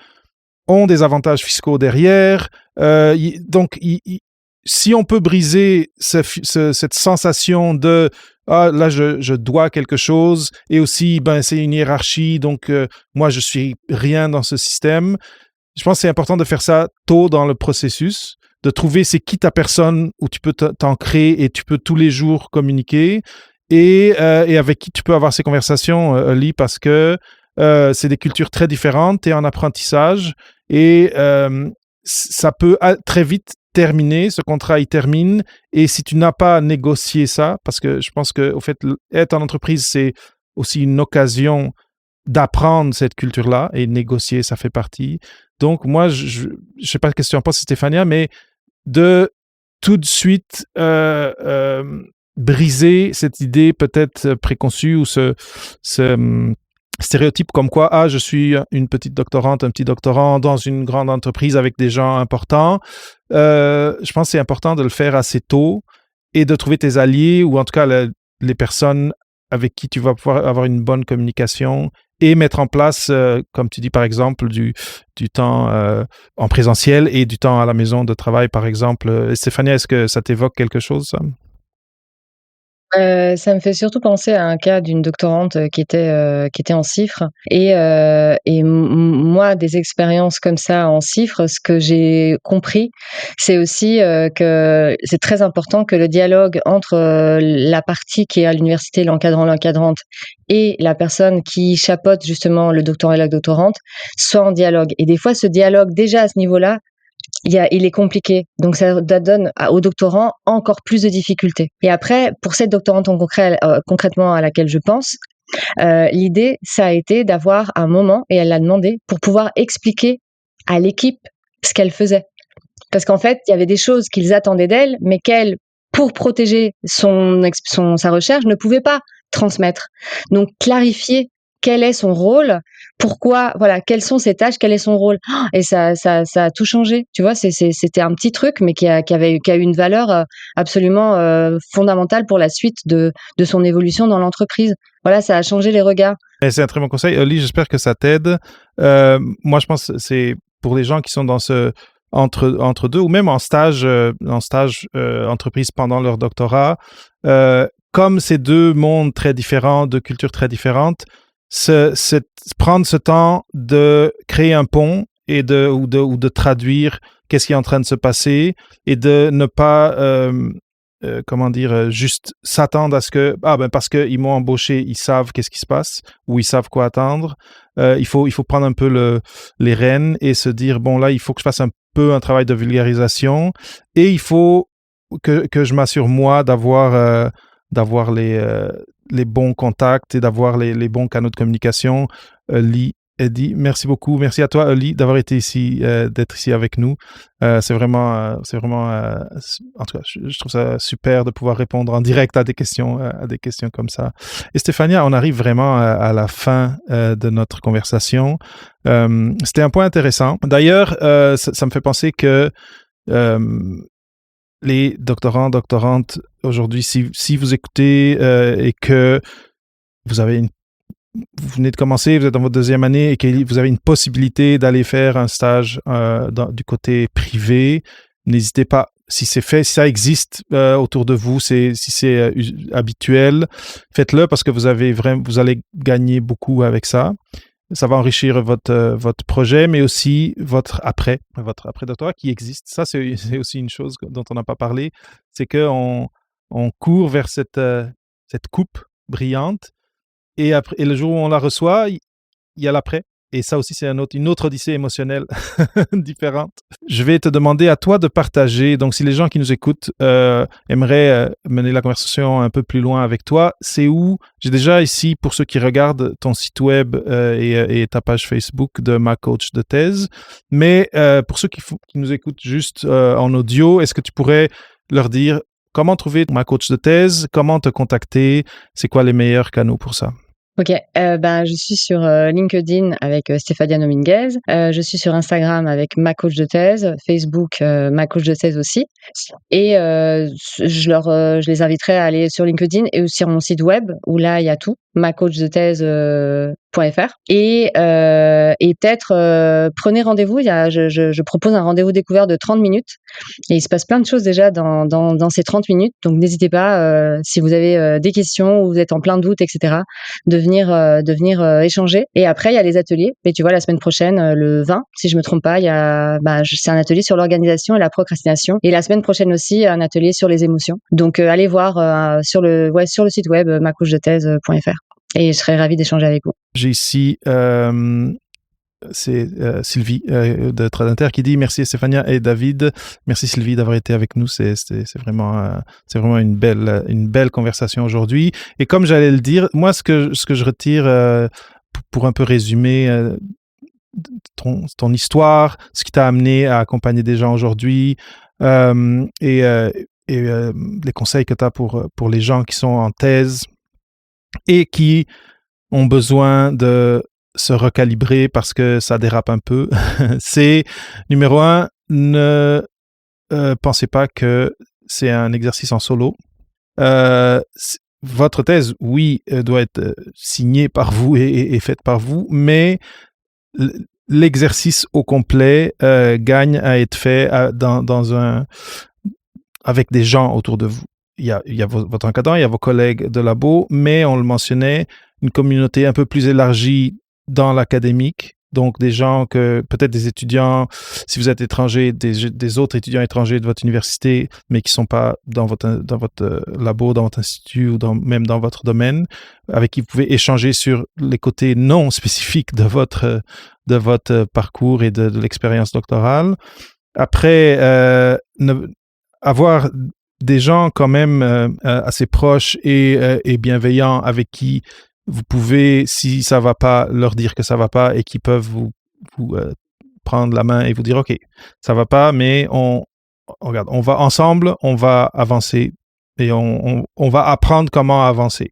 ont des avantages fiscaux derrière. Donc, si on peut briser cette sensation de ah là je dois quelque chose et aussi c'est une hiérarchie donc moi je suis rien dans ce système. Je pense que c'est important de faire ça tôt dans le processus, de trouver c'est qui ta personne où tu peux t'ancrer et tu peux tous les jours communiquer et avec qui tu peux avoir ces conversations, Oli, parce que c'est des cultures très différentes, tu es en apprentissage et ça peut très vite terminer, ce contrat il termine, et si tu n'as pas négocié ça, parce que je pense que au fait, être en entreprise, c'est aussi une occasion d'apprendre cette culture-là, et négocier, ça fait partie. Donc moi, je ne sais pas ce que tu en penses, Stéphania, mais de tout de suite briser cette idée peut-être préconçue ou ce stéréotype comme quoi, ah, je suis une petite doctorante, un petit doctorant dans une grande entreprise avec des gens importants. Je pense que c'est important de le faire assez tôt et de trouver tes alliés ou en tout cas les personnes avec qui tu vas pouvoir avoir une bonne communication et mettre en place, comme tu dis par exemple, du temps en présentiel et du temps à la maison de travail par exemple. Stéphanie, est-ce que ça t'évoque quelque chose, ça? Ça me fait surtout penser à un cas d'une doctorante, qui était en CIFRE et moi, des expériences comme ça en CIFRE, ce que j'ai compris, c'est aussi, que c'est très important que le dialogue entre, la partie qui est à l'université, l'encadrant, l'encadrante et la personne qui chapeaute justement le doctorant et la doctorante, soit en dialogue. Et des fois, ce dialogue, déjà à ce niveau-là, il est compliqué. Donc, ça donne aux doctorants encore plus de difficultés. Et après, pour cette doctorante concrètement à laquelle je pense, l'idée, ça a été d'avoir un moment, et elle l'a demandé, pour pouvoir expliquer à l'équipe ce qu'elle faisait. Parce qu'en fait, il y avait des choses qu'ils attendaient d'elle, mais qu'elle, pour protéger sa recherche, ne pouvait pas transmettre. Donc, clarifier quel est son rôle, pourquoi, voilà, quelles sont ses tâches, quel est son rôle. Et ça a tout changé. Tu vois, c'était un petit truc, mais qui a eu une valeur absolument fondamentale pour la suite de son évolution dans l'entreprise. Voilà, ça a changé les regards. Et c'est un très bon conseil. Oli, j'espère que ça t'aide. Moi, je pense que c'est pour les gens qui sont dans ce entre deux ou même en stage entreprise pendant leur doctorat, comme ces deux mondes très différents, deux cultures très différentes, prendre ce temps de créer un pont et ou de traduire qu'est-ce qui est en train de se passer et de ne pas juste s'attendre à ce que parce qu'ils m'ont embauché, ils savent qu'est-ce qui se passe ou ils savent quoi attendre. Il faut prendre un peu les rênes et se dire bon là il faut que je fasse un peu un travail de vulgarisation et il faut que je m'assure moi d'avoir les bons contacts et d'avoir les bons canaux de communication. Eddie. Merci beaucoup. Merci à toi, Oli, d'avoir été ici, d'être ici avec nous. C'est vraiment, en tout cas, je trouve ça super de pouvoir répondre en direct à des questions comme ça. Et Stéphania, on arrive vraiment à la fin de notre conversation. C'était un point intéressant. D'ailleurs, ça me fait penser que les doctorants, doctorantes, aujourd'hui, si vous écoutez et que vous venez de commencer, vous êtes dans votre deuxième année et que vous avez une possibilité d'aller faire un stage du côté privé, n'hésitez pas. Si c'est fait, si ça existe autour de vous, si c'est habituel, faites-le parce que vous allez gagner beaucoup avec ça. Ça va enrichir votre projet, mais aussi votre après-doctorat qui existe. Ça, c'est aussi une chose dont on n'a pas parlé, c'est qu'on court vers cette coupe brillante et le jour où on la reçoit, il y a l'après. Et ça aussi, c'est une autre odyssée émotionnelle différente. Je vais te demander à toi de partager. Donc, si les gens qui nous écoutent aimeraient mener la conversation un peu plus loin avec toi, c'est où? J'ai déjà ici, pour ceux qui regardent, ton site web et ta page Facebook de Ma Coach de thèse. Mais pour ceux qui nous écoutent juste en audio, est-ce que tu pourrais leur dire comment trouver Ma Coach de thèse, comment te contacter, c'est quoi les meilleurs canaux pour ça? Ok, je suis sur LinkedIn avec Stéphania Dominguez. Je suis sur Instagram avec ma coach de thèse, Facebook ma coach de thèse aussi. Et je les inviterai à aller sur LinkedIn et aussi sur mon site web où là il y a tout, macoachdethèse.fr. Et peut-être prenez rendez-vous. Je propose un rendez-vous découvert de 30 minutes et il se passe plein de choses déjà dans ces 30 minutes. Donc n'hésitez pas si vous avez des questions ou vous êtes en plein doute, etc. de venir échanger. Et après, il y a les ateliers. Et tu vois, la semaine prochaine, le 20, si je me trompe pas, c'est un atelier sur l'organisation et la procrastination. Et la semaine prochaine aussi, un atelier sur les émotions. Donc, allez voir sur le site web macoachdethèse.fr. Et je serais ravie d'échanger avec vous. J'ai ici c'est Sylvie de Tradinter qui dit merci Stéphania et David. Merci Sylvie d'avoir été avec nous. C'est vraiment une belle conversation aujourd'hui. Et comme j'allais le dire, moi ce que je retire pour un peu résumer ton histoire, ce qui t'a amené à accompagner des gens aujourd'hui et les conseils que tu as pour les gens qui sont en thèse et qui ont besoin de se recalibrer parce que ça dérape un peu. C'est, numéro 1, ne pensez pas que c'est un exercice en solo. Votre thèse, oui, doit être signée par vous et faite par vous, mais l'exercice au complet gagne à être fait avec des gens autour de vous. Il y a votre encadrant, il y a vos collègues de labo, mais on le mentionnait, une communauté un peu plus élargie dans l'académique, donc des gens peut-être des étudiants, si vous êtes étranger, des autres étudiants étrangers de votre université, mais qui ne sont pas dans votre labo, dans votre institut ou même dans votre domaine, avec qui vous pouvez échanger sur les côtés non spécifiques de votre parcours et de l'expérience doctorale. Après, avoir des gens quand même assez proches et bienveillants avec qui vous pouvez, si ça va pas, leur dire que ça va pas et qui peuvent vous prendre la main et vous dire ok, ça va pas, mais regarde, on va ensemble, on va avancer et on va apprendre comment avancer.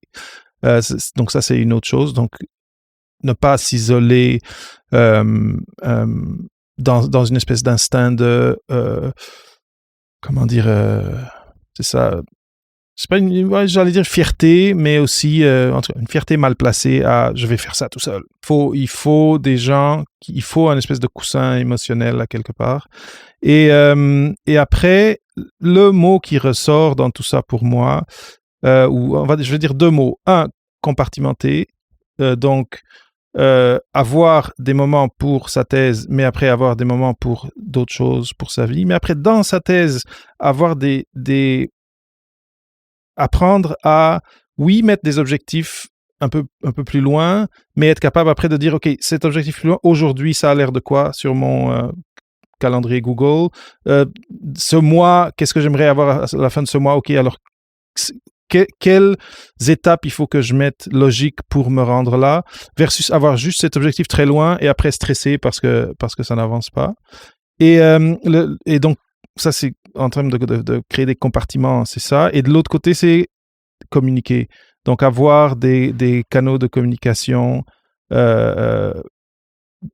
Donc ça c'est une autre chose. Donc ne pas s'isoler dans une espèce d'instinct de comment dire, c'est ça. C'est pas j'allais dire fierté, mais aussi en tout cas, une fierté mal placée à je vais faire ça tout seul. Il faut des gens, il faut un espèce de coussin émotionnel à quelque part. Et après, le mot qui ressort dans tout ça pour moi, je vais dire deux mots. Un, compartimenter. Donc, avoir des moments pour sa thèse, mais après avoir des moments pour d'autres choses, pour sa vie. Mais après, dans sa thèse, avoir apprendre à, oui, mettre des objectifs un peu plus loin, mais être capable après de dire, OK, cet objectif plus loin, aujourd'hui, ça a l'air de quoi sur mon calendrier Google? Ce mois, qu'est-ce que j'aimerais avoir à la fin de ce mois? OK, alors quelles étapes il faut que je mette logique pour me rendre là, versus avoir juste cet objectif très loin et après stresser parce que ça n'avance pas. Et donc, ça, c'est en termes de créer des compartiments, c'est ça. Et de l'autre côté, c'est communiquer. Donc, avoir des canaux de communication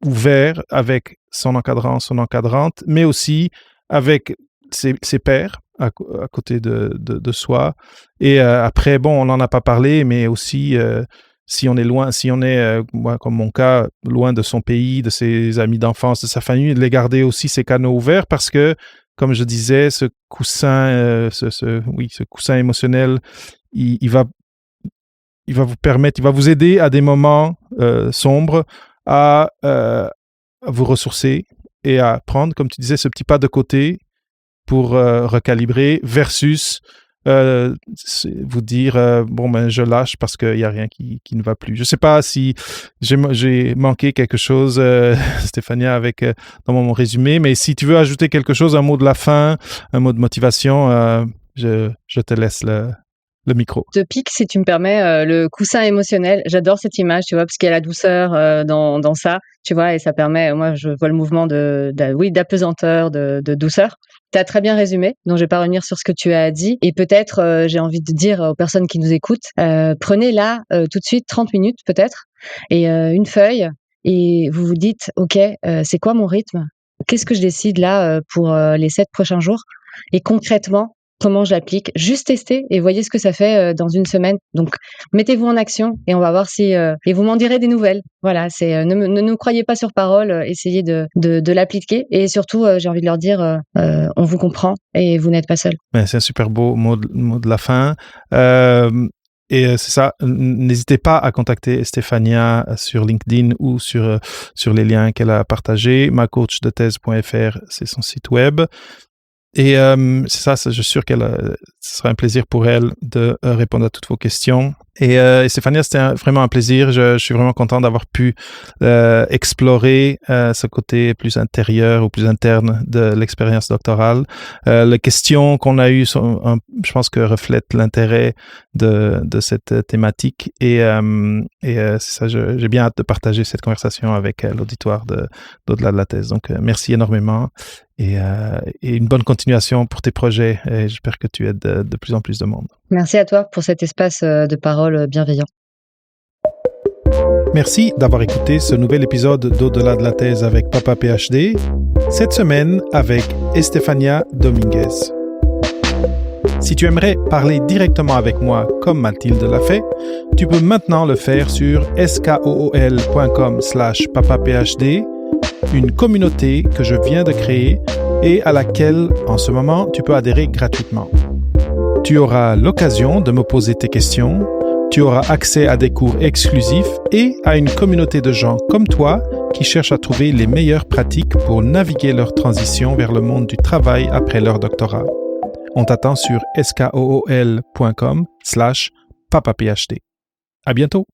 ouverts avec son encadrant, son encadrante, mais aussi avec ses pairs à côté de soi. Et après, bon, on n'en a pas parlé, mais aussi, si on est loin, si on est, moi, comme mon cas, loin de son pays, de ses amis d'enfance, de sa famille, de les garder aussi ces canaux ouverts parce que, comme je disais, ce coussin, ce coussin émotionnel, il va vous permettre, il va vous aider à des moments sombres à vous ressourcer et à prendre, comme tu disais, ce petit pas de côté pour recalibrer versus vous dire bon ben je lâche parce qu'il n'y a rien qui ne va plus. Je ne sais pas si j'ai manqué quelque chose, Stéphania, avec dans mon résumé, mais si tu veux ajouter quelque chose, un mot de la fin, un mot de motivation, je te laisse le micro. Je te pique, si tu me permets, le coussin émotionnel. J'adore cette image, tu vois, parce qu'il y a la douceur dans ça, tu vois, et ça permet, moi, je vois le mouvement d'apesanteur, de douceur. Tu as très bien résumé, donc je vais pas revenir sur ce que tu as dit. Et peut-être, j'ai envie de dire aux personnes qui nous écoutent, prenez là, tout de suite, 30 minutes peut-être, et une feuille, et vous vous dites, OK, c'est quoi mon rythme? Qu'est-ce que je décide là pour les 7 prochains jours? Et concrètement, comment j'applique? Juste tester et voyez ce que ça fait dans une semaine. Donc, mettez-vous en action et on va voir si et vous m'en direz des nouvelles. Voilà, c'est ne nous croyez pas sur parole, essayez de l'appliquer et surtout, j'ai envie de leur dire, on vous comprend et vous n'êtes pas seul. Ben, c'est un super beau mot de la fin. Et c'est ça, n'hésitez pas à contacter Stéphania sur LinkedIn ou sur les liens qu'elle a partagés. macoachdethèse.fr, c'est son site web. Et c'est ça, je suis sûr ce sera un plaisir pour elle de répondre à toutes vos questions. Et Stéphania, c'était vraiment un plaisir. Je suis vraiment content d'avoir pu explorer ce côté plus intérieur ou plus interne de l'expérience doctorale. Les questions qu'on a eues, je pense que reflètent l'intérêt de cette thématique. Et c'est ça, j'ai bien hâte de partager cette conversation avec l'auditoire d'Au-delà de la thèse. Donc, merci énormément. Et une bonne continuation pour tes projets. Et j'espère que tu aides de plus en plus de monde. Merci à toi pour cet espace de parole bienveillant. Merci d'avoir écouté ce nouvel épisode d'Au-delà de la thèse avec Papa PhD, cette semaine avec Estefania Dominguez. Si tu aimerais parler directement avec moi comme Mathilde l'a fait, tu peux maintenant le faire sur skool.com/papaphd, une communauté que je viens de créer et à laquelle, en ce moment, tu peux adhérer gratuitement. Tu auras l'occasion de me poser tes questions, tu auras accès à des cours exclusifs et à une communauté de gens comme toi qui cherchent à trouver les meilleures pratiques pour naviguer leur transition vers le monde du travail après leur doctorat. On t'attend sur skool.com/papaphd. À bientôt!